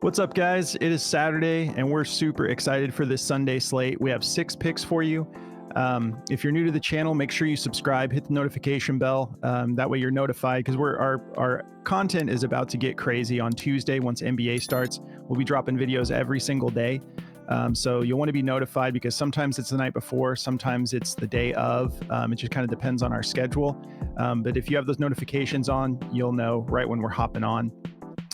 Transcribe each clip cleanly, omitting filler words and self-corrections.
What's up, guys? It is Saturday, and we're super excited for this Sunday slate. We have 6 picks for you. If you're new to the channel, make sure you subscribe, hit the notification bell. That way you're notified, because our content is about to get crazy on Tuesday once NBA starts. We'll be dropping videos every single day. So you'll want to be notified, because sometimes it's the night before, sometimes it's the day of. It just kind of depends on our schedule. But if you have those notifications on, you'll know right when we're hopping on.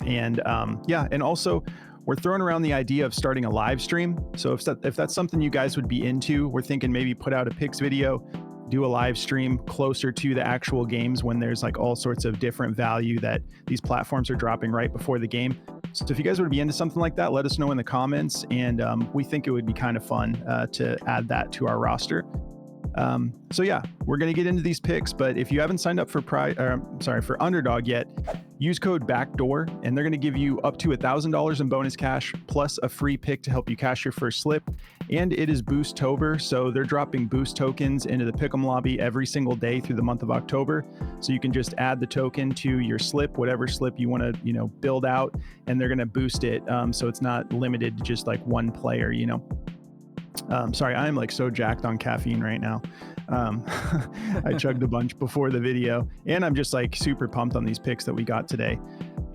And and also we're throwing around the idea of starting a live stream. So if that's something you guys would be into, we're thinking maybe put out a picks video, do a live stream closer to the actual games when there's like all sorts of different value that these platforms are dropping right before the game. So if you guys would be into something like that, let us know in the comments. And we think it would be kind of fun to add that to our roster. We're going to get into these picks, but if you haven't signed up for for Underdog yet, use code BACKDOOR, and they're going to give you up to $1,000 in bonus cash plus a free pick to help you cash your first slip. And it is Boostober, so they're dropping boost tokens into the Pick'em lobby every single day through the month of October. So you can just add the token to your slip, whatever slip you want to, build out, and they're going to boost it. So it's not limited to just like one player, Sorry, I'm like so jacked on caffeine right now. I chugged a bunch before the video, and I'm just like super pumped on these picks that we got today.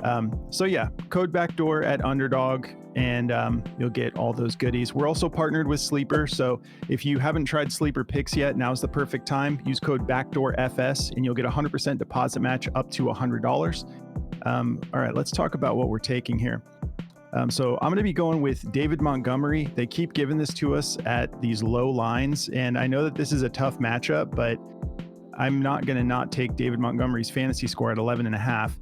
Code BACKDOOR at Underdog, and you'll get all those goodies. We're also partnered with Sleeper, so if you haven't tried Sleeper picks yet, now's the perfect time. Use code BACKDOORFS, and you'll get a 100% deposit match up to $100. All right, let's talk about what we're taking here. So I'm going to be going with David Montgomery. They keep giving this to us at these low lines, and I know that this is a tough matchup, but I'm not going to not take David Montgomery's fantasy score at 11.5.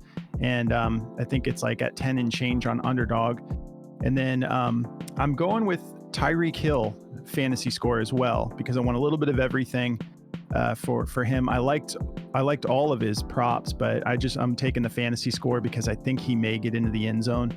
And I think it's like at 10 and change on Underdog. And then I'm going with Tyreek Hill fantasy score as well, because I want a little bit of everything for him. I liked all of his props, but I'm taking the fantasy score because I think he may get into the end zone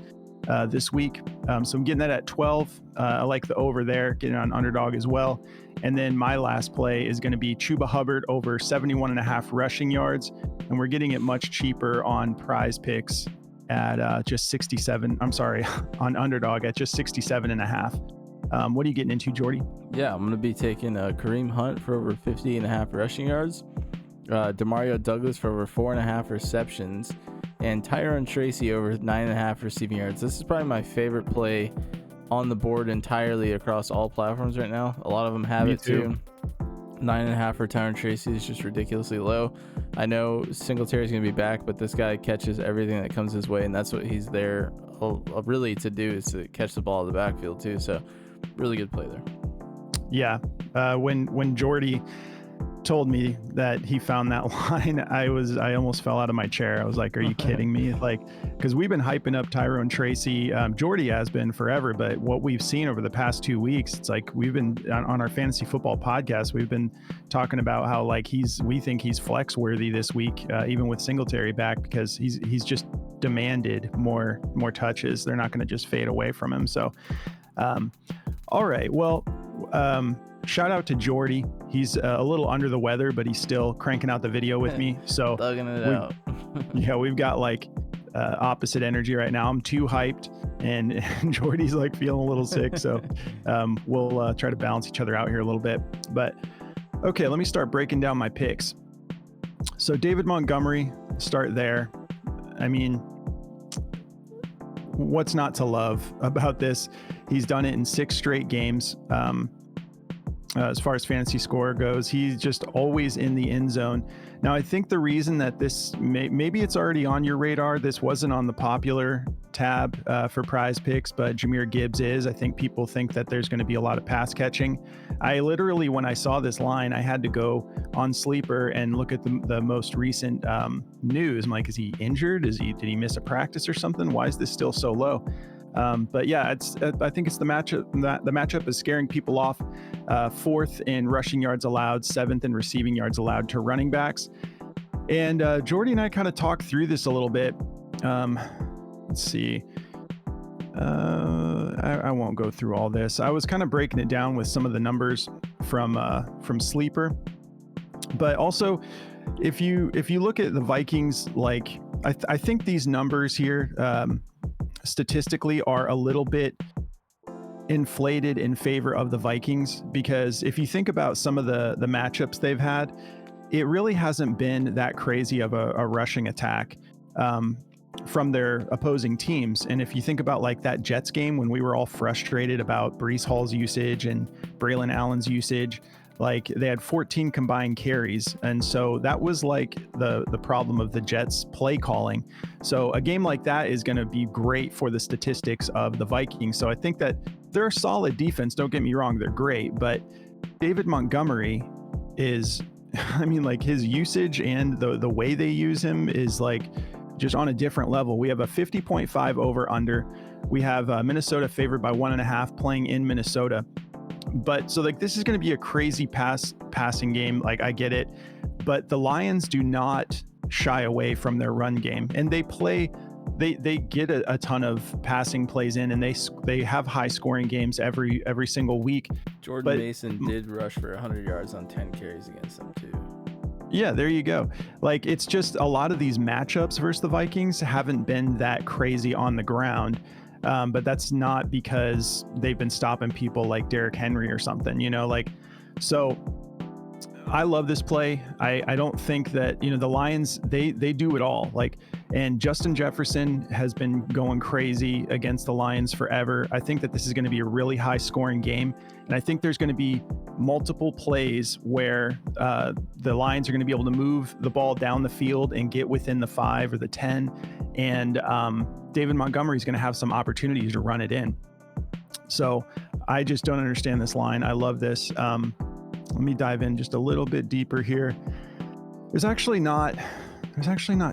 this week. So I'm getting that at 12. I like the over there, getting on Underdog as well. And then my last play is going to be Chuba Hubbard over 71.5 rushing yards. And we're getting it much cheaper on Prize Picks at just 67. I'm sorry, on Underdog at just 67.5. What are you getting into, Jordy? Yeah, I'm going to be taking Kareem Hunt for over 50.5 rushing yards, Demario Douglas for over 4.5 receptions, and Tracy over 9.5 receiving yards. This is probably my favorite play on the board entirely across all platforms right now. A lot of them have it too. 9.5 for Tracy is just ridiculously low. I know Singletary's going to be back, but this guy catches everything that comes his way, and that's what he's there really to do, is to catch the ball in the backfield too. So really good play there. Yeah. When Jordy told me that he found that line, I almost fell out of my chair. I was like, are you kidding me? Like, because we've been hyping up Tracy. Jordy has been forever, but what we've seen over the past 2 weeks, it's like we've been on our fantasy football podcast, we've been talking about how like we think he's flex worthy this week, even with Singletary back, because he's just demanded more touches. They're not going to just fade away from him. So all right, well, shout out to Jordy. He's a little under the weather, but he's still cranking out the video with me. So thugging it out. Yeah, we've got like opposite energy right now. I'm too hyped, and Jordy's like feeling a little sick. So we'll try to balance each other out here a little bit. But okay, let me start breaking down my picks. So David Montgomery, start there. I mean, what's not to love about this? He's done it in 6 straight games. As far as fantasy score goes, he's just always in the end zone. Now, I think the reason that this maybe it's already on your radar, this wasn't on the popular tab for Prize Picks, but Jahmyr Gibbs is. I think people think that there's going to be a lot of pass catching. I literally, when I saw this line, I had to go on Sleeper and look at the most recent news. I'm like, is he injured? Did he miss a practice or something? Why is this still so low? But yeah, I think it's the matchup. The matchup is scaring people off. 4th in rushing yards allowed, 7th in receiving yards allowed to running backs. And Jordy and I kind of talked through this a little bit. Let's see. I won't go through all this. I was kind of breaking it down with some of the numbers from Sleeper, but also if you look at the Vikings, like I think these numbers here. statistically are a little bit inflated in favor of the Vikings, because if you think about some of the matchups they've had, it really hasn't been that crazy of a rushing attack from their opposing teams. And if you think about like that Jets game when we were all frustrated about Breece Hall's usage and Braylon Allen's usage, like they had 14 combined carries. And so that was like the problem of the Jets play calling. So a game like that is going to be great for the statistics of the Vikings. So I think that they're a solid defense. Don't get me wrong. They're great. But David Montgomery is, I mean, like his usage and the way they use him is like just on a different level. We have a 50.5 over under. We have Minnesota favored by 1.5 playing in Minnesota. But so like this is going to be a crazy passing game. Like I get it, but the Lions do not shy away from their run game, and they get a ton of passing plays in, and they have high scoring games every single week. Jordan Mason did rush for 100 yards on 10 carries against them too. Yeah, there you go. Like it's just a lot of these matchups versus the Vikings haven't been that crazy on the ground. But that's not because they've been stopping people like Derrick Henry or something, you know, like, so I love this play. I don't think that, you know, the Lions, they do it all, like, and Justin Jefferson has been going crazy against the Lions forever. I think that this is going to be a really high scoring game. And I think there's going to be multiple plays where the Lions are going to be able to move the ball down the field and get within the 5 or the 10. And David Montgomery is going to have some opportunities to run it in. So I just don't understand this line. I love this. Let me dive in just a little bit deeper here. There's actually not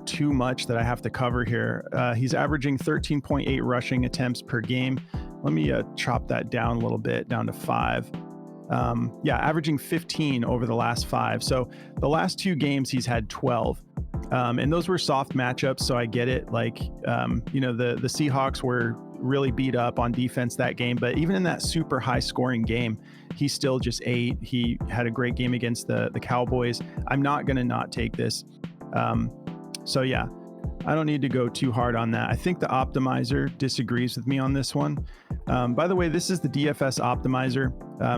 too much that I have to cover here. He's averaging 13.8 rushing attempts per game. Let me chop that down a little bit, down to 5. Averaging 15 over the last 5. So the last 2 games he's had 12. And those were soft matchups, so I get it. Like, the Seahawks were really beat up on defense that game, but even in that super high scoring game, he still just ate. He had a great game against the Cowboys. I'm not going to not take this. So yeah, I don't need to go too hard on that. I think the optimizer disagrees with me on this one. By the way, this is the DFS optimizer.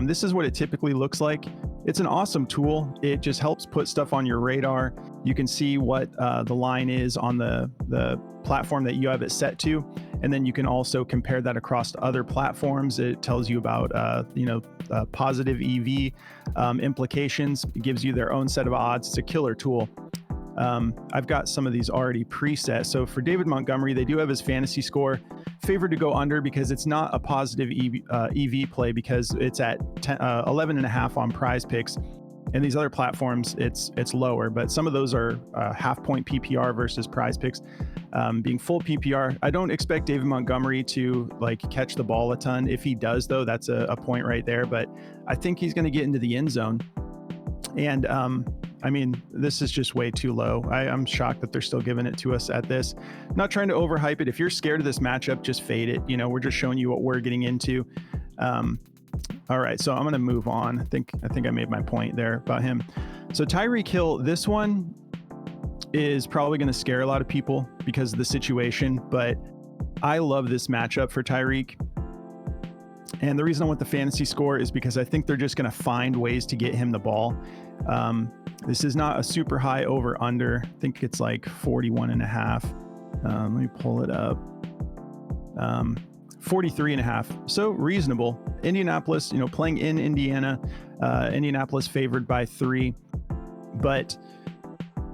This is what it typically looks like. It's an awesome tool. It just helps put stuff on your radar. You can see what the line is on the platform that you have it set to. And then you can also compare that across other platforms. It tells you about, positive EV implications. It gives you their own set of odds. It's a killer tool. I've got some of these already preset. So for David Montgomery, they do have his fantasy score favored to go under because it's not a positive EV play because it's at 11.5 on Prize Picks. And these other platforms, it's lower, but some of those are half point PPR versus Prize Picks being full PPR. I don't expect David Montgomery to like catch the ball a ton. If he does, though, that's a point right there. But I think he's going to get into the end zone. And this is just way too low. I'm shocked that they're still giving it to us at this. I'm not trying to overhype it. If you're scared of this matchup, just fade it. You know, we're just showing you what we're getting into. All right, so I'm going to move on. I think I made my point there about him. So Tyreek Hill, this one is probably going to scare a lot of people because of the situation, but I love this matchup for Tyreek. And the reason I want the fantasy score is because I think they're just going to find ways to get him the ball. This is not a super high over under. I think it's like 41.5. Let me pull it up. 43.5. So reasonable. Indianapolis, playing in Indiana, Indianapolis favored by 3, but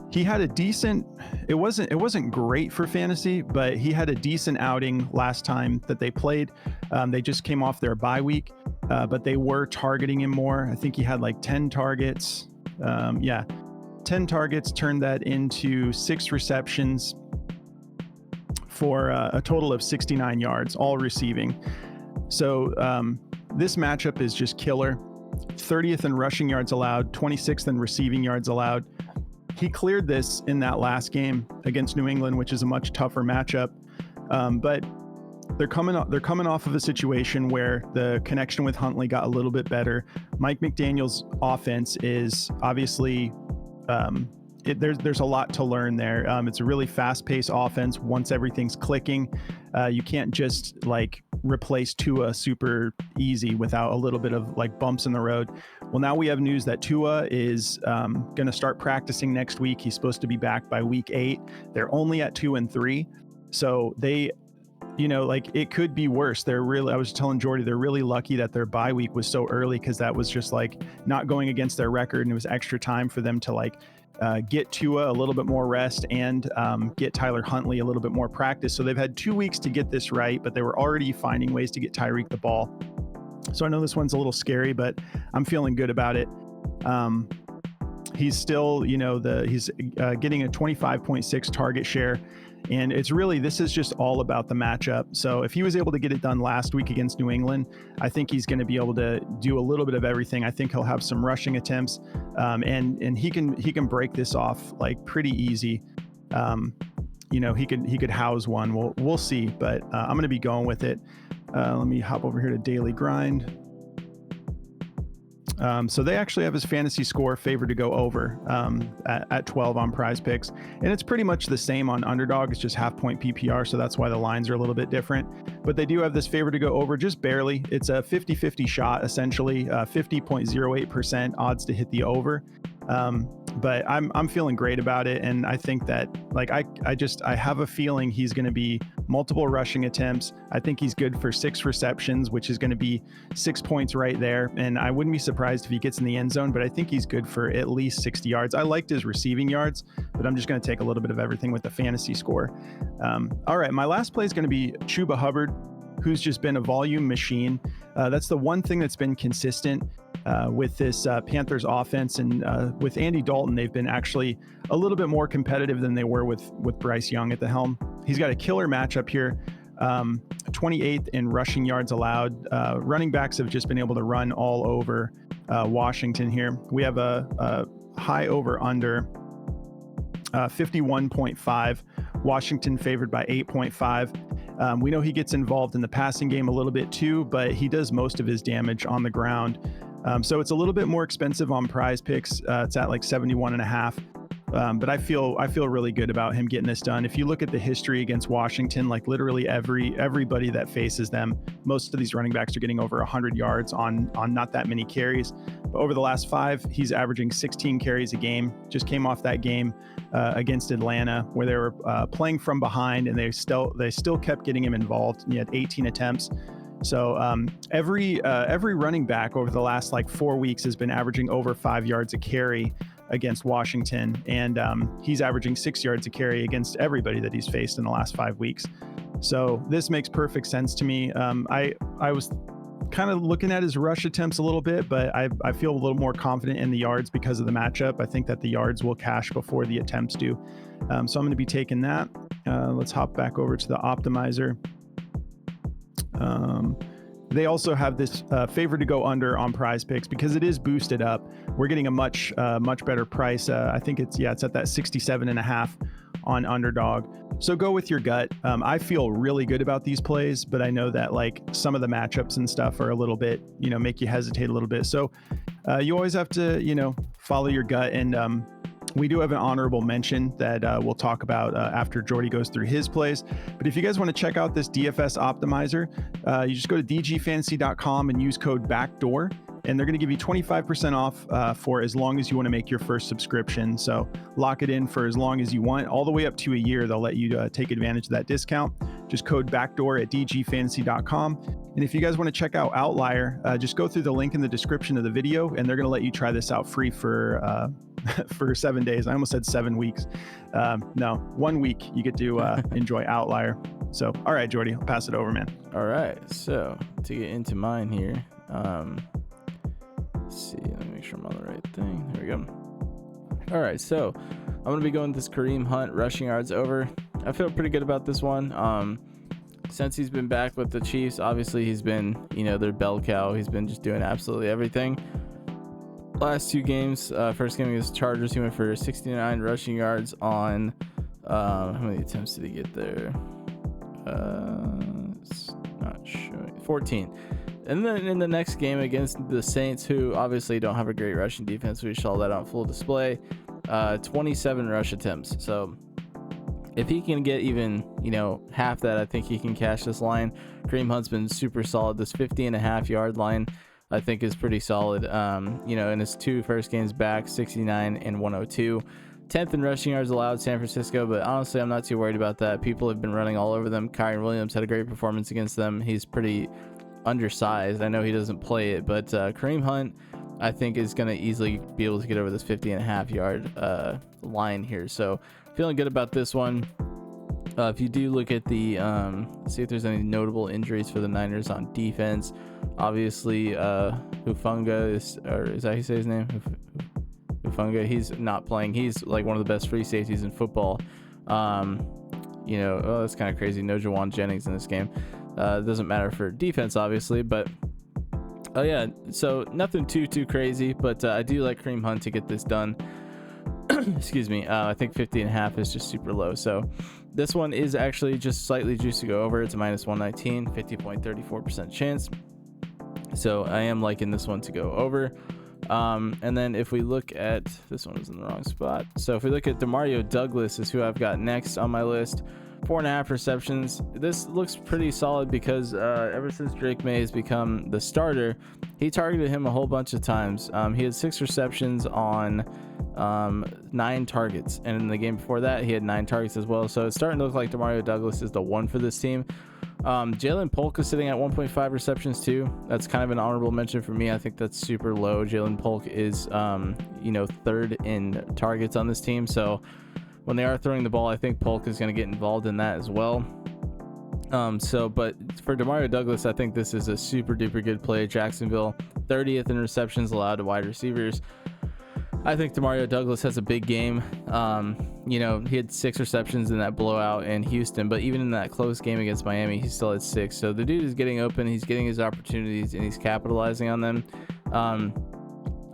he had a decent, it wasn't great for fantasy, but he had a decent outing last time that they played. They just came off their bye week, but they were targeting him more. I think he had like 10 targets. 10 targets, turned that into 6 receptions for a total of 69 yards, all receiving. So this matchup is just killer. 30th in rushing yards allowed, 26th in receiving yards allowed. He cleared this in that last game against New England, which is a much tougher matchup. But they're coming off of a situation where the connection with Huntley got a little bit better. Mike McDaniel's offense is obviously there's a lot to learn there. It's a really fast-paced offense. Once everything's clicking, you can't just like replace Tua super easy without a little bit of like bumps in the road. Well, now we have news that Tua is going to start practicing next week. He's supposed to be back by week 8. They're only at 2-3, so they, like it could be worse. I was telling Jordy, they're really lucky that their bye week was so early, because that was just like not going against their record, and it was extra time for them to like get Tua a little bit more rest and get Tyler Huntley a little bit more practice. So they've had 2 weeks to get this right, but they were already finding ways to get Tyreek the ball. So I know this one's a little scary, but I'm feeling good about it. He's still, he's getting a 25.6 target share. And this is just all about the matchup. So if he was able to get it done last week against New England, I think he's going to be able to do a little bit of everything. I think he'll have some rushing attempts, and he can break this off like pretty easy. He could house one. We'll see, but I'm going to be going with it. Let me hop over here to Daily Grind. So they actually have his fantasy score favored to go over at 12 on Prize Picks, and it's pretty much the same on Underdog. It's just half-point PPR, so that's why the lines are a little bit different. But they do have this favored to go over just barely. It's a 50-50 shot, essentially, 50.08% odds to hit the over. But I'm feeling great about it, and I think that like I have a feeling he's going to be multiple rushing attempts. I think he's good for 6 receptions, which is going to be 6 points right there, and I wouldn't be surprised if he gets in the end zone, but I think he's good for at least 60 yards. I liked his receiving yards, but I'm just going to take a little bit of everything with the fantasy score. All right, my last play is going to be Chuba Hubbard, who's just been a volume machine. That's the one thing that's been consistent with this Panthers offense, and with Andy Dalton, they've been actually a little bit more competitive than they were with Bryce Young at the helm. He's got a killer matchup here, 28th in rushing yards allowed. Running backs have just been able to run all over Washington here. We have a high over under 51.5. Washington favored by 8.5. We know he gets involved in the passing game a little bit too, but he does most of his damage on the ground. So it's a little bit more expensive on Prize Picks. It's at like 71.5. But I feel really good about him getting this done. If you look at the history against Washington, like literally everybody that faces them, most of these running backs are getting over 100 yards on not that many carries. But over the last 5, he's averaging 16 carries a game. Just came off that game against Atlanta where they were playing from behind, and they still kept getting him involved. He had 18 attempts. So every running back over the last like 4 weeks has been averaging over 5 yards a carry against Washington, and he's averaging 6 yards a carry against everybody that he's faced in the last 5 weeks. So this makes perfect sense to me. I was kind of looking at his rush attempts a little bit, but I feel a little more confident in the yards because of the matchup. I think that the yards will cash before the attempts do. So I'm going to be taking that. Let's hop back over to the optimizer. They also have this favor to go under on Prize Picks because it is boosted up. We're getting a much better price. I think it's at that 67.5 on Underdog. So go with your gut. I feel really good about these plays, but I know that like some of the matchups and stuff are a little bit, make you hesitate a little bit. So you always have to, follow your gut. And we do have an honorable mention that we'll talk about after Jordy goes through his plays. But if you guys want to check out this DFS optimizer, you just go to dgfantasy.com and use code BACKDOOR, and they're going to give you 25% off for as long as you want to make your first subscription. So lock it in for as long as you want, all the way up to a year. They'll let you take advantage of that discount. Just code BACKDOOR at dgfantasy.com. And if you guys want to check out Outlier, just go through the link in the description of the video, and they're going to let you try this out free for 7 days. I almost said 7 weeks. No, 1 week you get to enjoy Outlier. So, all right, Jordy, I'll pass it over, man. All right. So to get into mine here, let's see. Let me make sure I'm on the right thing. There we go. All right. So I'm going to be going this Kareem Hunt rushing yards over. I feel pretty good about this one. Since he's been back with the Chiefs, obviously he's been, their bell cow. He's been just doing absolutely everything. Last 2 games, first game against the Chargers, he went for 69 rushing yards on, how many attempts did he get there? It's not showing. 14. And then in the next game against the Saints, who obviously don't have a great rushing defense, we saw that on full display. 27 rush attempts. So if he can get even, half that, I think he can cash this line. Kareem Hunt's been super solid. This 50.5-yard line, I think, is pretty solid. In his 2 first games back, 69 and 102. 10th in rushing yards allowed, San Francisco, but honestly, I'm not too worried about that. People have been running all over them. Kyren Williams had a great performance against them. He's pretty undersized. I know he doesn't play it, but Kareem Hunt, I think, is going to easily be able to get over this 50.5-yard line here. So feeling good about this one. If you do look at the see if there's any notable injuries for the Niners on defense. Obviously, Hufanga is that how you say his name? Hufanga, he's not playing. He's like one of the best free safeties in football. That's kind of crazy. No Jawan Jennings in this game. It doesn't matter for defense, obviously, but so nothing too crazy, but I do like Kareem Hunt to get this done. Excuse me. I think 50.5 is just super low. So this one is actually just slightly juiced to go over. It's a -119, 50.34% chance. So I am liking this one to go over. And then if we look at, this one is in the wrong spot. So if we look at Demario Douglas is who I've got next on my list. 4.5 receptions. This looks pretty solid because ever since Drake May has become the starter, he targeted him a whole bunch of times. He had 6 receptions on 9 targets, and in the game before that he had 9 targets as well. So it's starting to look like Demario Douglas is the one for this team. Jalen Polk is sitting at 1.5 receptions too. That's kind of an honorable mention for me. I think that's super low. Jalen Polk is 3rd in targets on this team, so when they are throwing the ball, I think Polk is going to get involved in that as well. But for Demario Douglas, I think this is a super duper good play. Jacksonville 30th in receptions allowed to wide receivers. I think Demario Douglas has a big game. He had 6 receptions in that blowout in Houston, but even in that close game against Miami, he still had 6. So the dude is getting open, he's getting his opportunities, and he's capitalizing on them.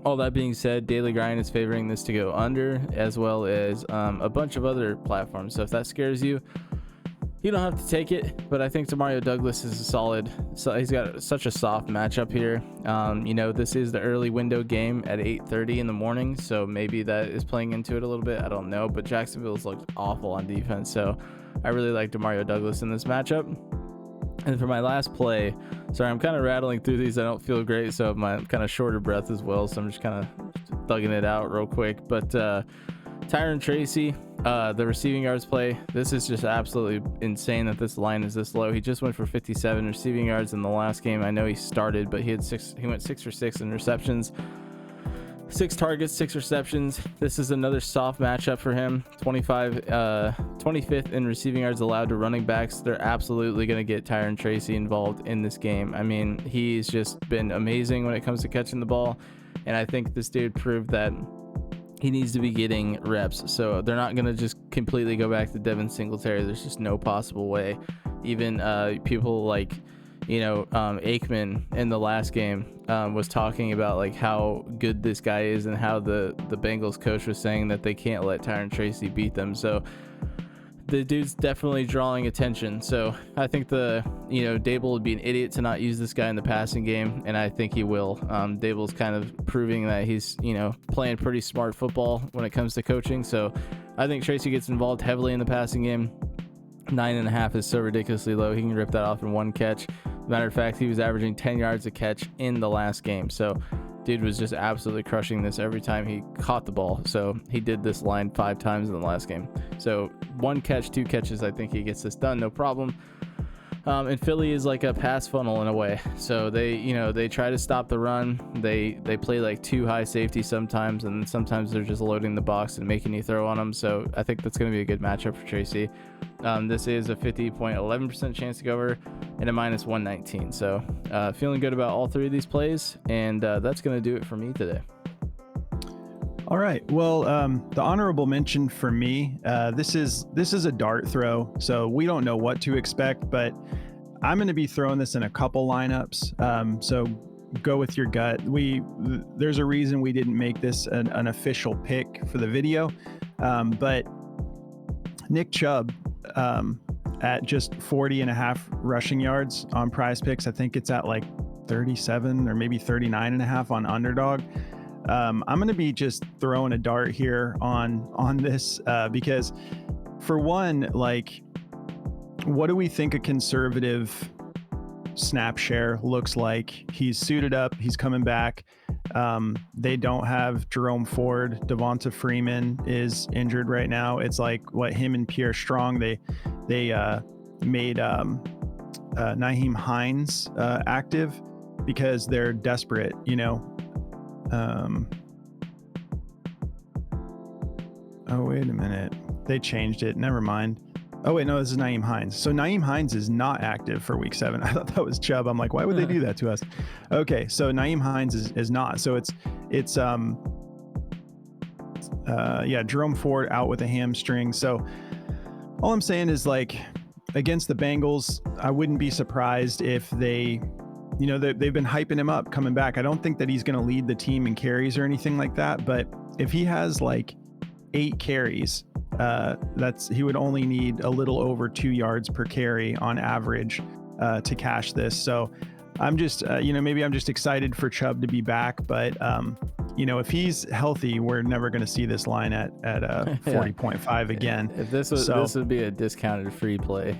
All that being said, Daily Grind is favoring this to go under, as well as a bunch of other platforms. So if that scares you, you don't have to take it, but I think Demario Douglas is a solid. So he's got such a soft matchup here. This is the early window game at 8:30 in the morning, so maybe that is playing into it a little bit. I don't know, but Jacksonville's looked awful on defense, so I really like Demario Douglas in this matchup. And for my last play, sorry, I'm kind of rattling through these. I don't feel great, so I'm kind of shorter breath as well, so I'm just kind of thugging it out real quick. But Tyron Tracy, the receiving yards play, this is just absolutely insane that this line is this low. He just went for 57 receiving yards in the last game. I know he started, but he went 6 for 6 in receptions. 6 targets, 6 receptions. This is another soft matchup for him. 25th in receiving yards allowed to running backs. They're absolutely going to get Tyron Tracy involved in this game. I mean, he's just been amazing when it comes to catching the ball, and I think this dude proved that he needs to be getting reps. So they're not going to just completely go back to Devin Singletary. There's just no possible way. Even people like Aikman in the last game was talking about like how good this guy is, and how the Bengals coach was saying that they can't let Tyron Tracy beat them. So the dude's definitely drawing attention. So I think Dable would be an idiot to not use this guy in the passing game, and I think he will. Dable's kind of proving that he's playing pretty smart football when it comes to coaching. So I think Tracy gets involved heavily in the passing game. 9.5 is so ridiculously low. He can rip that off in 1 catch. Matter of fact, he was averaging 10 yards a catch in the last game. So dude was just absolutely crushing this every time he caught the ball. So he did this line 5 times in the last game. So 1 catch, 2 catches, I think he gets this done, no problem. And Philly is like a pass funnel in a way. So they try to stop the run. They play like 2 high safety sometimes, and sometimes they're just loading the box and making you throw on them. So I think that's going to be a good matchup for Tracy. This is a 50.11% chance to go over and a -119. So feeling good about all 3 of these plays, and that's going to do it for me today. All right. Well, the honorable mention for me, this is a dart throw, so we don't know what to expect, but I'm going to be throwing this in a couple lineups. So go with your gut. There's a reason we didn't make this an official pick for the video, but Nick Chubb at just 40.5 rushing yards on Prize Picks. I think it's at like 37 or maybe 39.5 on Underdog. I'm going to be just throwing a dart here on this because for one, like, what do we think a conservative snap share looks like? He's suited up. He's coming back. They don't have Jerome Ford. Devonta Freeman is injured right now. It's like what him and Pierre Strong, they made Nyheim Hines active because they're desperate, you know. Oh, wait a minute. They changed it. Never mind. Oh, wait, no, this is Nyheim Hines. So Nyheim Hines is not active for week 7. I thought that was Chubb. I'm like, why would they do that to us? Okay, so Nyheim Hines is not. So it's Jerome Ford out with a hamstring. So all I'm saying is, like, against the Bengals, I wouldn't be surprised if they, you know, they've been hyping him up coming back. I don't think that he's going to lead the team in carries or anything like that. But if he has like 8 carries, he would only need a little over 2 yards per carry on average to cash this. So I'm just, maybe I'm just excited for Chubb to be back. But, if he's healthy, we're never going to see this line at 40.5 again. If this would be a discounted free play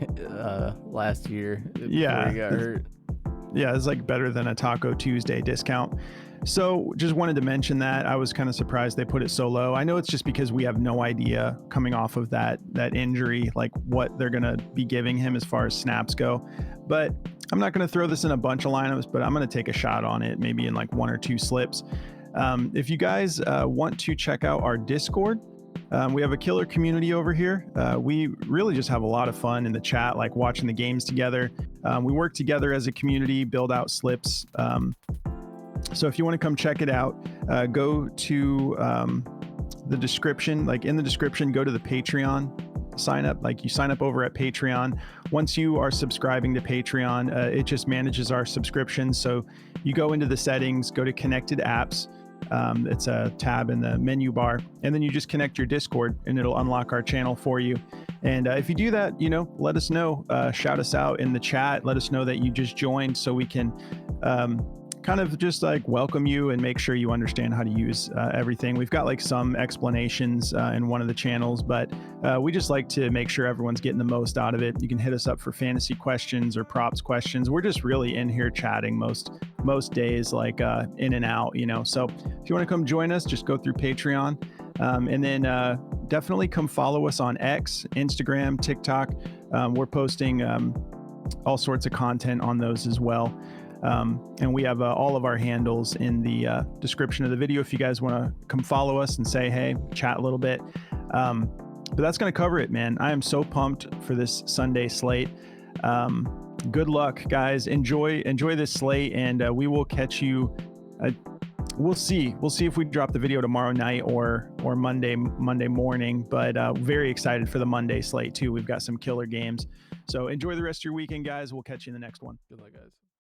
last year before he got hurt. Yeah, it's like better than a Taco Tuesday discount. So just wanted to mention that. I was kind of surprised they put it so low. I know it's just because we have no idea coming off of that injury, like what they're going to be giving him as far as snaps go. But I'm not going to throw this in a bunch of lineups, but I'm going to take a shot on it, maybe in like 1 or 2 slips. If you guys want to check out our Discord, we have a killer community over here. We really just have a lot of fun in the chat, like watching the games together. We work together as a community, build out slips. So if you want to come check it out, go to the description, like in the description, go to the Patreon sign up. Like you sign up over at Patreon. Once you are subscribing to Patreon, it just manages our subscriptions. So you go into the settings, go to connected apps. It's a tab in the menu bar, and then you just connect your Discord and it'll unlock our channel for you. And if you do that, let us know, shout us out in the chat, let us know that you just joined so we can kind of just like welcome you and make sure you understand how to use everything. We've got like some explanations in one of the channels, but we just like to make sure everyone's getting the most out of it. You can hit us up for fantasy questions or props questions. We're just really in here chatting most days, like in and out, So if you want to come join us, just go through Patreon. And then definitely come follow us on X, Instagram, TikTok. We're posting all sorts of content on those as well. And we have all of our handles in the description of the video if you guys want to come follow us and say hey, chat a little bit. But that's going to cover it, man. I am so pumped for this Sunday slate. Good luck, guys. Enjoy this slate, and we will catch you. We'll see if we drop the video tomorrow night or Monday morning. But very excited for the Monday slate too. We've got some killer games. So enjoy the rest of your weekend, guys. We'll catch you in the next one. Good luck, guys.